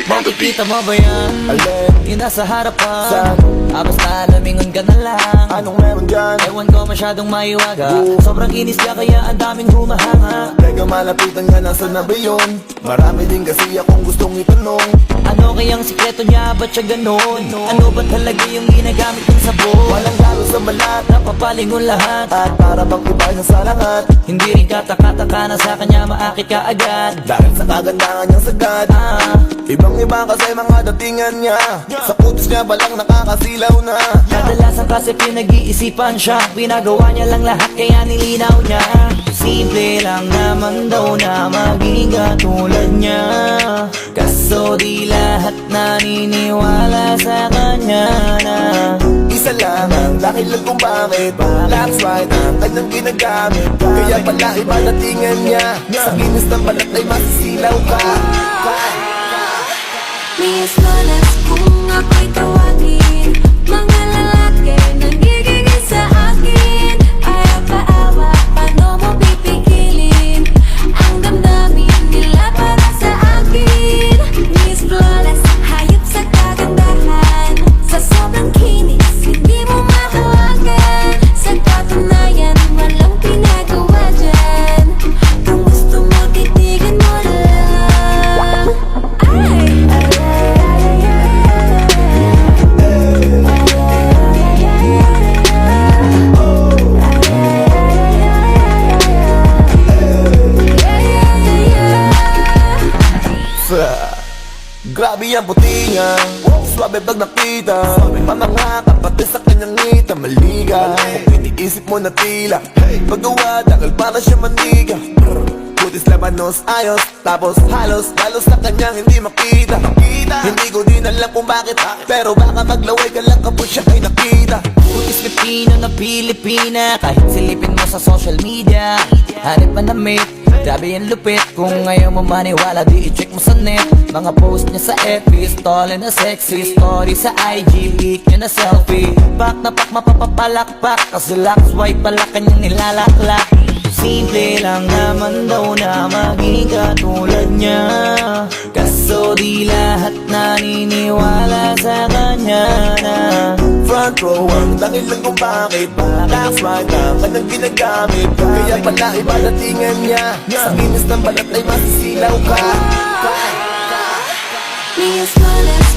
Nakikita mo ba yan? Alin? Yung nasa harapan Saan? basta lumingon ka na lang. Anong meron dyan? Ewan ko masyadong maiwaga. Sobrang kinis ka kaya ang daming humahanga. Teka malapitan nga, nasa na ba yun? Marami din kasi akong gustong itanong. Ano kayang sikreto niya? Ba't siya ganon? Ano ba talaga yung ginagamit ng sabon? Walang lalo sa balat, Napapalingon lahat at para bang iba siya sa lahat. Hindi rin kataka-taka na sa kanya maakit ka agad. Dahil sa kagandahan niyang sagad, ibang iba kasi mga datingan niya. Sa putis niya balang nakakasilaw na. Kadalasan kasi pinag-iisipan siya. Pinagawa niya lang lahat kaya nilinaw niya. Simple lang naman daw na maging katulad niya. Kaso di lahat naniniwala sa kanya na Isa lang ang dahilan kung bakit That's right, ang kanyang ginagamit. Kaya pala iba datingan niya. Sa kinis ng balat ay masisilaw ka. Miss Lolas, kung ako'y tawagin, mga lalaki nangigigil sa akin. Ayaw paawa, paano mo pipigilin ang damdamin nila para sa akin? Miss Flawless, hayop sa kagandahan. Sa sobrang kinis, hindi mo mahawagan. Sa katunayan, walang pinagawa dyan. Kung gusto mo, titigan mo lang. Ay! Grabe ang puti niya, swabe pag nakita. Mamangha pati sa kanyang ngita, maliga. Kung iniisip mo na tila paggawa dahil para siya maniga. Putis labanos, ayos, tapos halos sa kanyang hindi makita. Hindi ko din alam kung bakit, pero baka maglaway ka lang kapag siya ay nakita. Putis Pilipino na Pilipina. Kahit silipin mo sa social media, hanip man na mate, grabe yung lupit. Kung ayaw mo maniwala, di i-check mo sa net. Mga post niya sa FB, stall na sexy. Story sa IG, leak niya na selfie. Pak na pak mapapapalakpak, kasi locks white pala kanyang nilalaklak. Simple lang naman daw na maging katulad niya. Kaso di lahat naniniwala sa kanya na Front row ang dahilan kung bakit That's right, ang kanyang ginagamit. Kaya pala iba datingan niya. Sa kinis ng balat ay masisilaw ka. Miss Flawless,